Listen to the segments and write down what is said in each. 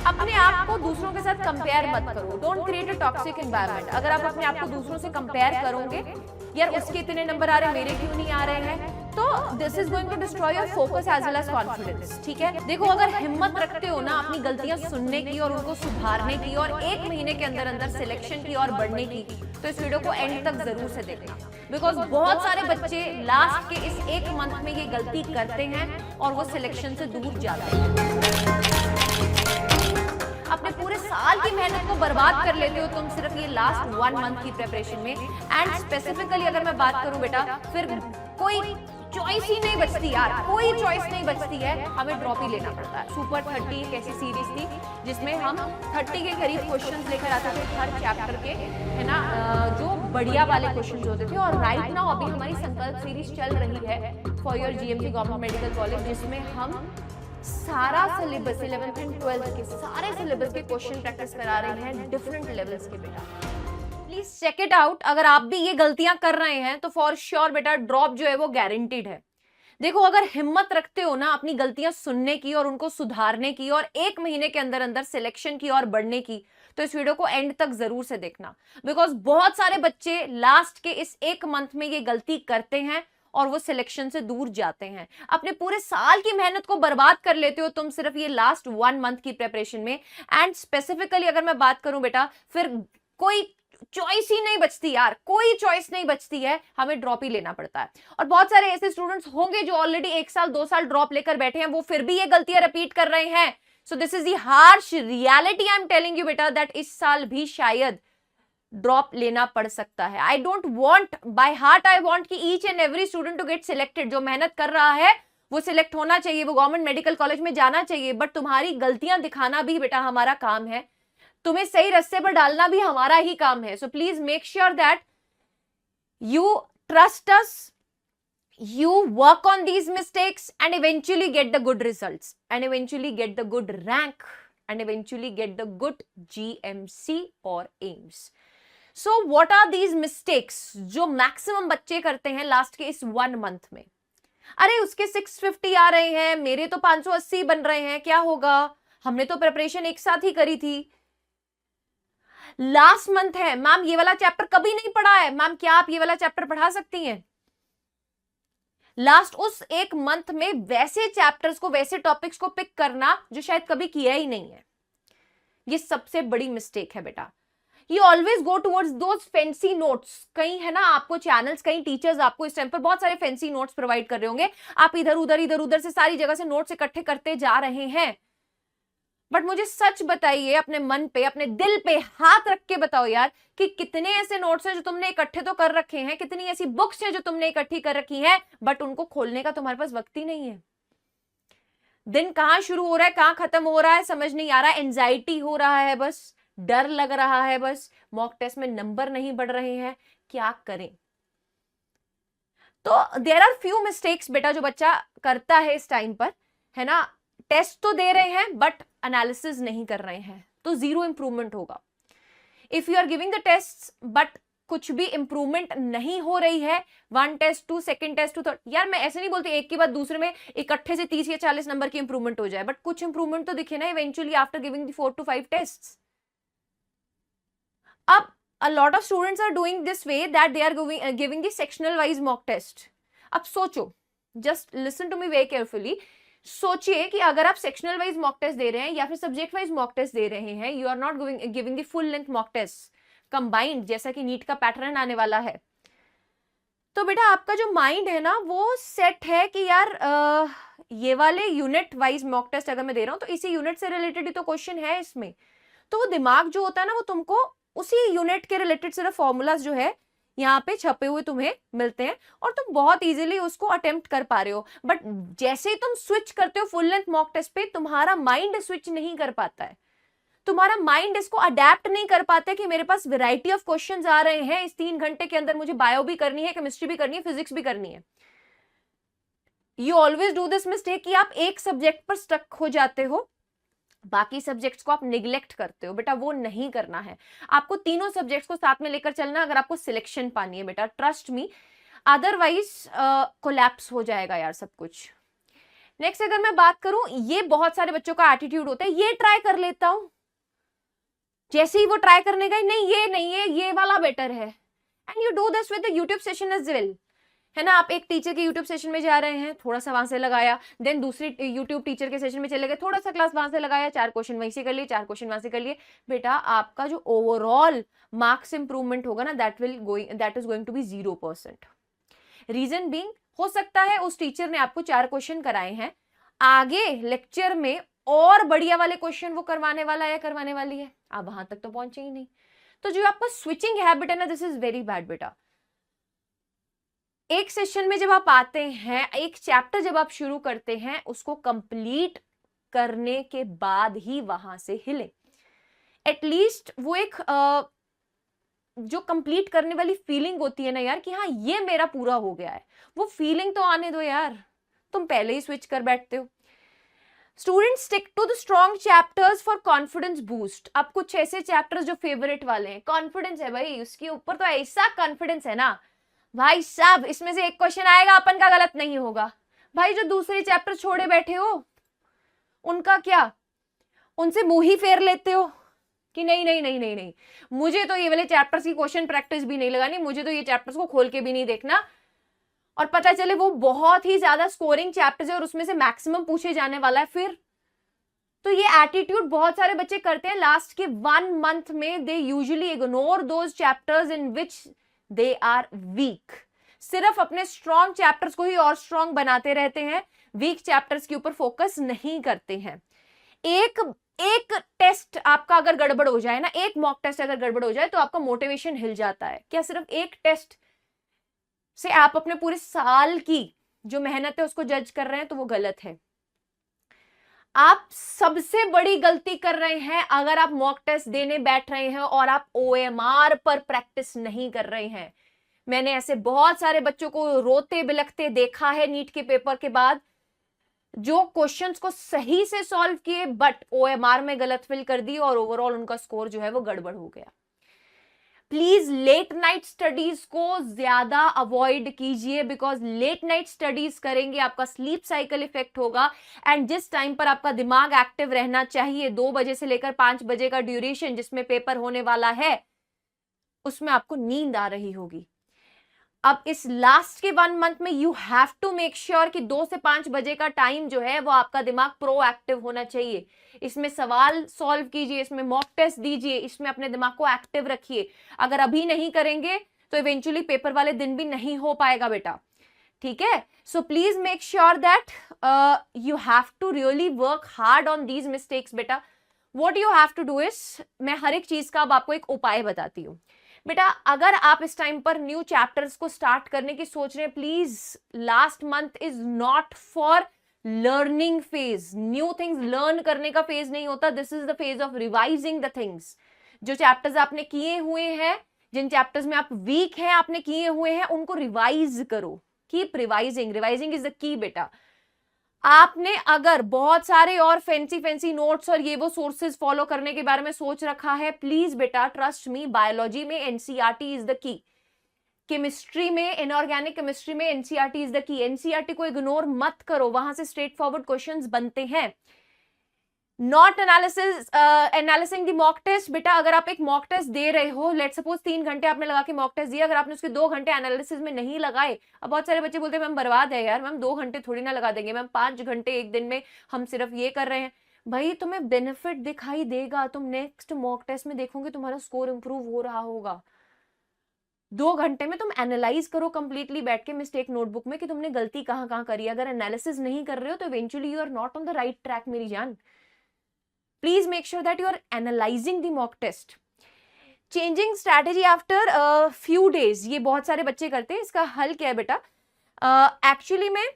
अपने आप को दूसरों के साथ कंपेयर मत करो। Don't create a toxic environment. अगर आप अपने आप को दूसरों से कंपेयर करोगे, यार उसके इतने नंबर आ रहे हैं, मेरे क्यों नहीं आ रहे हैं, तो this is going to destroy your focus as well as confidence. ठीक है, देखो अगर हिम्मत रखते हो ना अपनी गलतियां सुनने की और उनको सुधारने की और 1 महीने के अंदर अंदर सिलेक्शन की और बढ़ने की, तो इस वीडियो को एंड तक जरूर से देखना। बिकॉज बहुत सारे बच्चे लास्ट के इस 1 मंथ में ये गलती करते हैं और वो सिलेक्शन से दूर जाते हैं। अपने पूरे साल की मेहनत को बर्बाद कर लेते हो तुम सिर्फ ये लास्ट 1 मंथ की प्रिपरेशन में। एंड स्पेसिफिकली अगर मैं बात करूं बेटा, फिर कोई चॉइस ही नहीं बचती यार, कोई चॉइस नहीं बचती है, हमें ड्रॉप ही लेना पड़ता है। सुपर 30 एक ऐसी सीरीज थी जिसमें हम 30 के करीब क्वेश्चंस लेकर आते थे हर चैप्टर के, है ना, जो बढ़िया वाले क्वेश्चंस होते थे। और राइट नाउ अभी हमारी संकल्प सीरीज चल रही है for your GMC government medical college, जिसमें हम सारा सिलेबस 11th एंड 12th के सारे सिलेबस के क्वेश्चन प्रैक्टिस करा रहे हैं डिफरेंट लेवल्स के। बेटा प्लीज चेक इट आउट। अगर आप भी ये गलतियां कर रहे हैं तो फॉर श्योर बेटा ड्रॉप जो है वो गारंटीड है। देखो अगर हिम्मत रखते हो ना अपनी गलतियां सुनने की और उनको सुधारने की और 1 महीने के अंदर अंदर सिलेक्शन की और बढ़ने की, तो इस वीडियो को एंड तक जरूर से देखना। बिकॉज बहुत सारे बच्चे लास्ट के इस 1 मंथ में ये गलती करते हैं और वो सिलेक्शन से दूर जाते हैं। अपने पूरे साल की मेहनत को बर्बाद कर लेते हो तुम सिर्फ ये लास्ट 1 मंथ की प्रिपरेशन में। एंड स्पेसिफिकली अगर मैं बात करूं बेटा, फिर कोई चॉइस ही नहीं बचती यार, कोई चॉइस नहीं बचती है, हमें ड्रॉप ही लेना पड़ता है। और बहुत सारे ऐसे स्टूडेंट्स होंगे जो ऑलरेडी 1 साल 2 साल ड्रॉप लेकर बैठे हैं, वो फिर भी ये गलतियां रिपीट कर रहे हैं। So this is the harsh reality I am telling you बेटा, दैट इस साल भी शायद ड्रॉप लेना पड़ सकता है। I don't want by heart, I want कि each and every student to get selected. जो मेहनत कर रहा है वो सिलेक्ट होना चाहिए, वो गवर्नमेंट मेडिकल कॉलेज में जाना चाहिए। बट तुम्हारी गलतियां दिखाना भी बेटा हमारा काम है, तुम्हें सही रास्ते पर डालना भी हमारा ही काम है। So please make sure that you trust us, you work on these mistakes and eventually get the good results and eventually get the good rank and eventually get the good GMC or AIMS. So what are these mistakes जो maximum बच्चे करते हैं last के इस 1 month में? अरे उसके 650 आ रहे हैं, मेरे तो 580 बन रहे हैं, क्या होगा, हमने तो प्रिपरेशन एक साथ ही करी थी। लास्ट मंथ है मैम, ये वाला चैप्टर कभी नहीं पढ़ा है। मैम क्या आप ये वाला चैप्टर पढ़ा सकती हैं? लास्ट उस 1 मंथ में वैसे चैप्टर्स को, वैसे टॉपिक्स को पिक करना जो शायद कभी किया ही नहीं है, ये सबसे बड़ी मिस्टेक है बेटा। You always go towards those fancy notes। कहीं है ना आपको चैनल्स, कहीं टीचर्स आपको इस टाइम पर बहुत सारे फैंसी नोट्स प्रोवाइड कर रहे होंगे, आप इधर उधर से सारी जगह से नोट्स इकट्ठे करते जा रहे हैं। बट मुझे सच बताइए, अपने मन पे, अपने दिल पे हाथ रख के बताओ यार, कि कितने ऐसे नोट्स हैं जो तुमने इकट्ठे तो कर रखे हैं, कितनी ऐसी बुक्स हैं जो तुमने इकट्ठी कर रखी हैं, बट उनको खोलने का तुम्हारे पास वक्त ही नहीं है। दिन कहां शुरू हो रहा है कहां खत्म हो रहा है समझ नहीं आ रहा है, एंजाइटी हो रहा है, बस डर लग रहा है, बस मॉक टेस्ट में नंबर नहीं बढ़ रहे हैं, क्या करें? तो देयर आर फ्यू मिस्टेक्स बेटा जो बच्चा करता है इस टाइम पर, है ना। टेस्ट तो दे रहे हैं बट एनालिसिस नहीं कर रहे हैं, तो 0 इंप्रूवमेंट होगा। If you are giving the test but कुछ भी इंप्रूवमेंट नहीं हो रही है, 1 टेस्ट 2 सेकंड टेस्ट 2 थर्ड, यार मैं ऐसे नहीं बोलती एक के बाद दूसरे में इकट्ठे से 30 या 40 नंबर की इंप्रूवमेंट हो जाए, बट कुछ इंप्रूवमेंट तो दिखे ना eventually after giving the 4 to 5 test. अब a lot of students are doing this way that they are giving the sectional wise mock test। अब सोचो, just listen to me very carefully, सोचिए कि अगर आप सेक्शनल वाइज मॉक टेस्ट दे रहे हैं या फिर सब्जेक्ट वाइज मॉक टेस्ट दे रहे हैं, you are not giving the full length mock test combined, जैसा कि नीट का पैटर्न आने वाला है, तो बेटा आपका जो माइंड है ना वो सेट है कि यार ये वाले यूनिट वाइज मॉक टेस्ट अगर मैं दे रहा हूं तो इसी यूनिट से रिलेटेड ही तो क्वेश्चन है इसमें। तो वो दिमाग जो होता है ना वो तुमको उसी यूनिट के रिलेटेड सिर्फ फॉर्मूलाज जो है यहाँ पे छपे हुए तुम्हें मिलते हैं और तुम बहुत इजीली उसको अटेम्प्ट कर पा रहे हो। बट जैसे ही तुम स्विच करते हो फुल लेंथ मॉक टेस्ट पे, तुम्हारा माइंड स्विच नहीं कर पाता है, तुम्हारा माइंड इसको अडेप्ट नहीं कर पाता कि मेरे पास वैरायटी ऑफ क्वेश्चंस आ रहे हैं, इस 3 घंटे के अंदर मुझे बायो भी करनी है, केमिस्ट्री भी करनी है, फिजिक्स भी करनी है। You always do this mistake कि आप एक सब्जेक्ट पर स्टक हो जाते हो, बाकी सब्जेक्ट्स को आप निगलेक्ट करते हो। बेटा वो नहीं करना है, आपको तीनों सब्जेक्ट्स को साथ में लेकर चलना अगर आपको सिलेक्शन पानी है बेटा, ट्रस्ट मी, अदरवाइज कोलैप्स हो जाएगा यार सब कुछ। नेक्स्ट अगर मैं बात करूं, ये बहुत सारे बच्चों का एटीट्यूड होता है, ये ट्राई कर लेता हूं, जैसे ही वो ट्राई करने गए, नहीं ये नहीं है, ये वाला बेटर है। And you do this with the YouTube session as well, है ना। आप एक टीचर के यूट्यूब सेशन में जा रहे हैं, थोड़ा सा वहां से लगाया, देन दूसरी यूट्यूब टीचर के सेशन में चले गए, थोड़ा सा क्लास वहां से लगाया, 4 क्वेश्चन वहीं से कर लिए, 4 क्वेश्चन वहां से कर लिए। बेटा आपका जो ओवरऑल मार्क्स इंप्रूवमेंट होगा ना, that is going to be 0%। Reason being, हो सकता है उस टीचर ने आपको 4 क्वेश्चन कराए हैं, आगे लेक्चर में और बढ़िया वाले क्वेश्चन वो करवाने वाला है, करवाने वाली है, आप वहां तक तो पहुंचे ही नहीं। तो जो आपका स्विचिंग हैबिट है ना, दिस इज वेरी बैड बेटा। एक सेशन में जब आप आते हैं, एक चैप्टर जब आप शुरू करते हैं, उसको कंप्लीट करने के बाद ही वहां से हिले। एटलीस्ट वो एक जो कंप्लीट करने वाली फीलिंग होती है ना यार, कि हाँ ये मेरा पूरा हो गया है, वो फीलिंग तो आने दो यार। तुम पहले ही स्विच कर बैठते हो। Students stick to the strong chapters for confidence boost. अब कुछ ऐसे चैप्टर्स जो फेवरेट वाले हैं, कॉन्फिडेंस है भाई, उसके ऊपर तो ऐसा कॉन्फिडेंस है ना भाई साहब, इसमें से एक क्वेश्चन आएगा अपन का गलत नहीं होगा। भाई जो दूसरे चैप्टर छोड़े बैठे हो, उनका क्या, उनसे मुंह ही फेर लेते हो कि नहीं नहीं नहीं नहीं नहीं, मुझे तो ये वाले चैप्टर्स की क्वेश्चन प्रैक्टिस भी नहीं लगानी, मुझे तो ये चैप्टर्स को खोल के भी नहीं देखना, और पता चले वो बहुत ही ज्यादा स्कोरिंग चैप्टर्स है और उसमें से मैक्सिमम पूछे जाने वाला है फिर। तो ये एटीट्यूड बहुत सारे बच्चे करते हैं लास्ट के 1 मंथ में। They usually ignore those chapters in which they are weak. सिर्फ अपने स्ट्रॉन्ग चैप्टर्स को ही और स्ट्रॉन्ग बनाते रहते हैं, वीक चैप्टर्स के ऊपर फोकस नहीं करते हैं। एक टेस्ट आपका अगर गड़बड़ हो जाए ना, एक मॉक टेस्ट अगर गड़बड़ हो जाए तो आपका मोटिवेशन हिल जाता है। क्या सिर्फ एक टेस्ट से आप अपने पूरे साल की जो मेहनत है उसको जज कर रहे हैं? तो वो गलत है। आप सबसे बड़ी गलती कर रहे हैं अगर आप मॉक टेस्ट देने बैठ रहे हैं और आप OMR पर प्रैक्टिस नहीं कर रहे हैं। मैंने ऐसे बहुत सारे बच्चों को रोते बिलखते देखा है नीट के पेपर के बाद, जो क्वेश्चंस को सही से सॉल्व किए बट OMR में गलत फिल कर दी और ओवरऑल उनका स्कोर जो है वो गड़बड़ हो गया। प्लीज लेट नाइट स्टडीज को ज्यादा अवॉइड कीजिए, बिकॉज लेट नाइट स्टडीज करेंगे आपका स्लीप साइकिल इफेक्ट होगा। एंड जिस टाइम पर आपका दिमाग एक्टिव रहना चाहिए, 2 बजे से लेकर 5 बजे का ड्यूरेशन जिसमें पेपर होने वाला है, उसमें आपको नींद आ रही होगी। अब इस लास्ट के 1 मंथ में you have to make sure कि 2 से 5 बजे का टाइम जो है वो आपका दिमाग प्रोएक्टिव होना चाहिए। इसमें सवाल सॉल्व कीजिए, इसमें मॉक टेस्ट दीजिए, इसमें अपने दिमाग को एक्टिव रखिए। अगर अभी नहीं करेंगे तो इवेंचुअली पेपर वाले दिन भी नहीं हो पाएगा बेटा, ठीक है। So please make sure that you have to really work hard on these mistakes बेटा। What you have to do is, मैं हर एक चीज का अब आपको एक उपाय बताती हूँ बेटा। अगर आप इस टाइम पर न्यू चैप्टर्स को स्टार्ट करने की सोच रहे हैं, please last month is not for learning phase. New things learn करने का फेज नहीं होता, this is the phase of revising the things. जो चैप्टर्स आपने किए हुए हैं, जिन चैप्टर्स में आप वीक हैं, आपने किए हुए हैं, उनको रिवाइज करो। Keep revising, revising is the key बेटा। आपने अगर बहुत सारे और फैंसी नोट्स और ये वो सोर्सेज फॉलो करने के बारे में सोच रखा है, प्लीज बेटा ट्रस्ट मी, बायोलॉजी में NCERT is the key, chemistry में, इनऑर्गेनिक केमिस्ट्री में NCERT is the key. NCERT को इग्नोर मत करो, वहां से स्ट्रेट फॉरवर्ड क्वेश्चंस बनते हैं। Not analysing the mock test बेटा। अगर आप एक मॉक टेस्ट दे रहे हो, लेट सपोज 3 घंटे आपने लगा के मॉक टेस्ट दिया, अगर आपने उसके 2 घंटे एनालिसिस में नहीं लगाए, अब बहुत सारे बच्चे बोलते हैं मैम बर्बाद है यार, मैम 2 घंटे थोड़ी ना लगा देंगे, मैम 5 घंटे एक दिन में हम सिर्फ ये कर रहे हैं। भाई तुम्हें बेनिफिट दिखाई देगा, तुम नेक्स्ट मॉक टेस्ट में देखोगे तुम्हारा स्कोर इंप्रूव हो रहा होगा। 2 घंटे में तुम एनालाइज करो कंप्लीटली बैठ के मिस्टेक नोटबुक में कि तुमने गलती कहाँ कहाँ करी। अगर एनालिसिस नहीं कर रहे हो तो eventually you are not on the right track मेरी जान। Please make sure that you are analyzing the mock test. Changing strategy after a few days, ये बहुत सारे बच्चे करते हैं। इसका हल क्या है बेटा? एक्चुअली में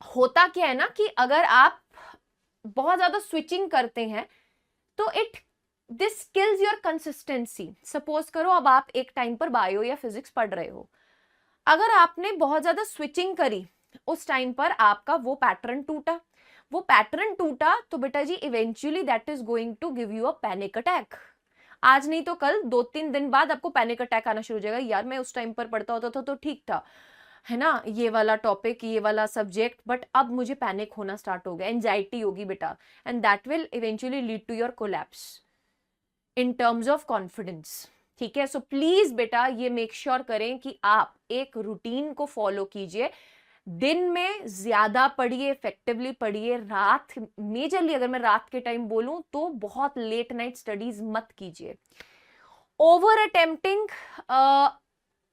होता क्या है ना कि अगर आप बहुत ज्यादा स्विचिंग करते हैं तो this kills your consistency. Suppose करो अब आप एक टाइम पर बायो या फिजिक्स पढ़ रहे हो, अगर आपने बहुत ज्यादा स्विचिंग करी उस टाइम पर आपका वो पैटर्न टूटा, तो बेटा जी eventually that is going to give you a panic attack. आज नहीं तो कल 2-3 दिन बाद आपको पैनिक अटैक आना शुरू हो जाएगा। यार मैं उस टाइम पर पढ़ता होता था तो ठीक था, है ना, ये वाला टॉपिक, ये वाला सब्जेक्ट, बट अब मुझे पैनिक होना स्टार्ट हो गया, एंजाइटी होगी बेटा, and that will eventually lead to your collapse in terms of confidence. ठीक है, सो प्लीज बेटा ये मेक श्योर करें कि आप एक रूटीन को फॉलो कीजिए, दिन में ज्यादा पढ़िए, इफेक्टिवली पढ़िए, रात मेजरली अगर मैं रात के टाइम बोलूं तो बहुत लेट नाइट स्टडीज मत कीजिए। ओवर अटेम्प्टिंग,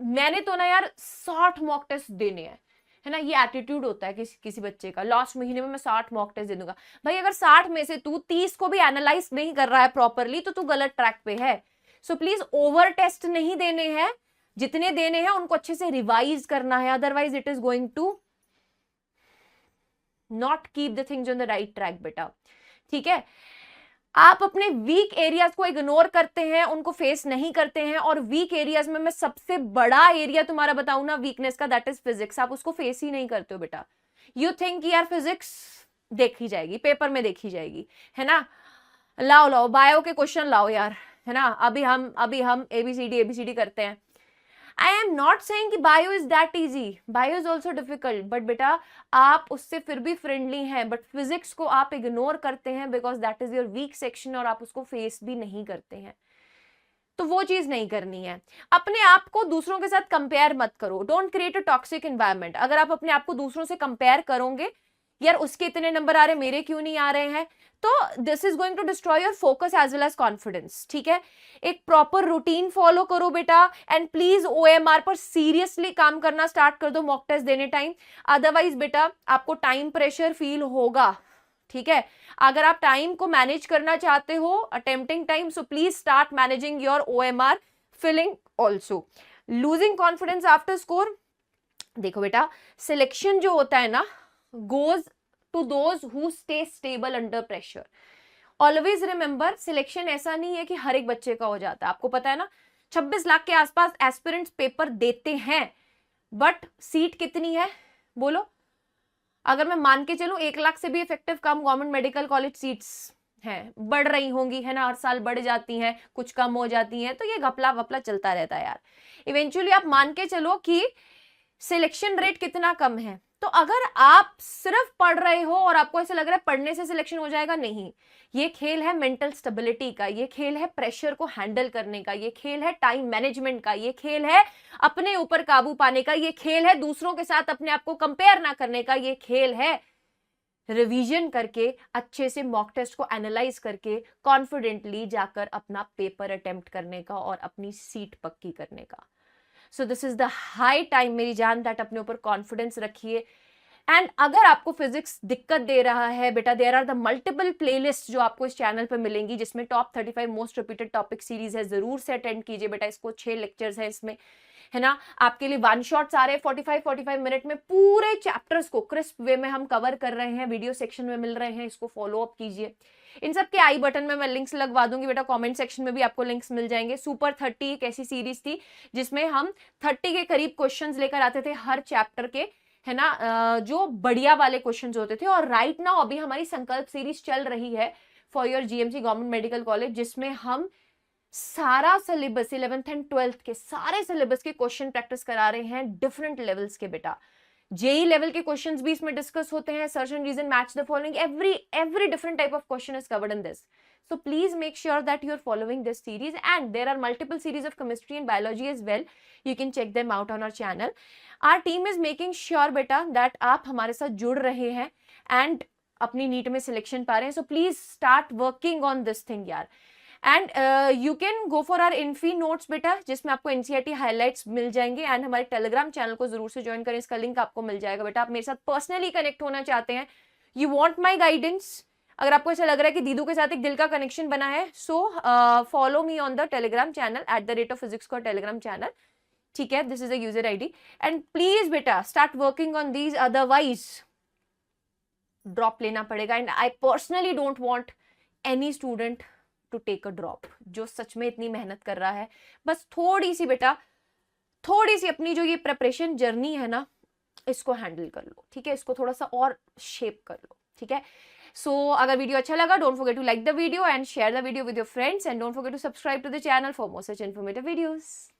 मैंने तो ना यार 60 मॉक टेस्ट देने हैं, है ना, ये एटीट्यूड होता है किसी बच्चे का, लास्ट महीने में मैं 60 मॉक टेस्ट दे दूंगा। भाई अगर 60 में से तू 30 को भी एनालाइज नहीं कर रहा है प्रॉपरली तो तू गलत ट्रैक पे है। सो प्लीज ओवर टेस्ट नहीं देने हैं, जितने देने हैं उनको अच्छे से रिवाइज करना है, otherwise it is going to not keep the things on the right track बेटा। ठीक है, आप अपने वीक एरियाज को इग्नोर करते हैं, उनको फेस नहीं करते हैं, और वीक एरियाज में मैं सबसे बड़ा एरिया तुम्हारा बताऊं ना वीकनेस का, दैट इज फिजिक्स। आप उसको फेस ही नहीं करते हो बेटा। यू थिंक यार फिजिक्स देखी जाएगी, पेपर में देखी जाएगी, है ना, लाओ लाओ बायो के क्वेश्चन लाओ यार, है ना, अभी हम एबीसीडी करते हैं। आई एम नॉट सेइंग कि bio is that easy, bio is also difficult, but बेटा आप उससे फिर भी फ्रेंडली हैं, बट फिजिक्स को आप इग्नोर करते हैं because that is your week section, और आप उसको फेस भी नहीं करते हैं। तो वो चीज नहीं करनी है। अपने आप को दूसरों के साथ कंपेयर मत करो, don't create a toxic environment. अगर आप अपने आप को दूसरों से कंपेयर करोगे, यार उसके इतने नंबर आ रहे मेरे क्यों नहीं आ रहे हैं, तो this is going to destroy your focus as well as confidence. ठीक है, एक प्रॉपर रूटीन फॉलो करो बेटा, एंड प्लीज ओएमआर पर सीरियसली काम करना स्टार्ट कर दो मॉक टेस्ट देने टाइम, अदरवाइज बेटा आपको टाइम प्रेशर फील होगा। ठीक है, अगर आप टाइम को मैनेज करना चाहते हो, attempting time, so please start managing your OMR filling also. Losing confidence after score, देखो बेटा सिलेक्शन जो होता है ना goes to those who stay stable under pressure. Always remember, selection ऐसा नहीं है कि हर एक बच्चे का हो जाता है। आपको पता है ना 26 लाख के आसपास एस्पिरेंट्स पेपर देते हैं, बट सीट कितनी है बोलो? अगर मैं मान के चलूं 1 लाख से भी इफेक्टिव कम गवर्नमेंट मेडिकल कॉलेज सीट्स हैं, बढ़ रही होंगी, है ना, हर साल बढ़ जाती हैं, कुछ कम हो जाती हैं, तो ये घपला वपला चलता रहता है यार। इवेंचुअली आप मान के चलो कि सिलेक्शन रेट कितना कम है, तो अगर आप सिर्फ पढ़ रहे हो और आपको ऐसा लग रहा है पढ़ने से सिलेक्शन हो जाएगा, नहीं, ये खेल है मेंटल स्टेबिलिटी का, ये खेल है प्रेशर को हैंडल करने का, ये खेल है टाइम मैनेजमेंट का, ये खेल है अपने ऊपर काबू पाने का, ये खेल है दूसरों के साथ अपने आप को कंपेयर ना करने का, ये खेल है रिवीजन करके अच्छे से मॉक टेस्ट को एनालाइज करके कॉन्फिडेंटली जाकर अपना पेपर अटेम्प्ट करने का और अपनी सीट पक्की करने का। सो this is the high time मेरी जान, दैट अपने ऊपर कॉन्फिडेंस रखिए। एंड अगर आपको फिजिक्स दिक्कत दे रहा है बेटा, there are the multiple playlist जो आपको इस चैनल पर मिलेंगी, जिसमें top 35 most repeated topic series है, जरूर से अटेंड कीजिए बेटा इसको। 6 लेक्चर्स है इसमें, है ना, आपके लिए वन शॉट्स आ रहे हैं 45 मिनट में, पूरे चैप्टर्स को क्रिस्प वे में हम कवर कर रहे हैं, वीडियो सेक्शन में मिल रहे हैं, इसको फॉलो अप कीजिए। इन सब के आई बटन में मैं लिंक्स लगवा दूंगी बेटा, कमेंट सेक्शन में भी आपको लिंक्स मिल जाएंगे। सुपर 30 एक ऐसी सीरीज थी जिसमें हम 30 के करीब क्वेश्चंस लेकर आते थे हर चैप्टर के, है ना, जो बढ़िया वाले क्वेश्चंस होते थे। और राइट नाउ अभी हमारी संकल्प सीरीज चल रही है for your GMC government medical college, जिसमें हम सारा सिलेबस 11th एंड 12th के सारे सिलेबस के क्वेश्चन प्रैक्टिस करा रहे हैं डिफरेंट लेवल्स के बेटा। जेई लेवल के क्वेश्चंस भी इसमें डिस्कस होते हैं, search and reason, match the following, every different type of question is covered in this. So please make sure that you're following this series, and there are multiple series of chemistry and biology as well. You can check them out on our channel. Our team is making sure बेटा that आप हमारे साथ जुड़ रहे हैं and अपनी NEET में selection पा रहे हैं। So please start working on this thing यार। And you can go for our इन्फी नोट्स बेटा, जिसमें आपको एनसीईआरटी हाइलाइट्स मिल जाएंगे, एंड हमारे टेलीग्राम चैनल को जरूर से ज्वाइन करें, इसका लिंक आपको मिल जाएगा बेटा। आप मेरे साथ पर्सनली कनेक्ट होना चाहते हैं, यू वांट माय गाइडेंस, अगर आपको ऐसा लग रहा है कि दीदू के साथ एक दिल का कनेक्शन बना है, so follow me on the Telegram channel @physics का टेलीग्राम चैनल। ठीक है, this is a user ID, and please बेटा start working on these, otherwise drop लेना पड़ेगा। And I personally don't want any student to take a drop जो सच में इतनी मेहनत कर रहा है। बस थोड़ी सी बेटा, थोड़ी सी अपनी जो ये प्रिपरेशन जर्नी है ना, इसको हैंडल कर लो। ठीक है, इसको थोड़ा सा और शेप कर लो। ठीक है, सो अगर वीडियो अच्छा लगा, don't forget to like the video and share the video with your friends, and don't forget to subscribe to the channel for more such informative videos.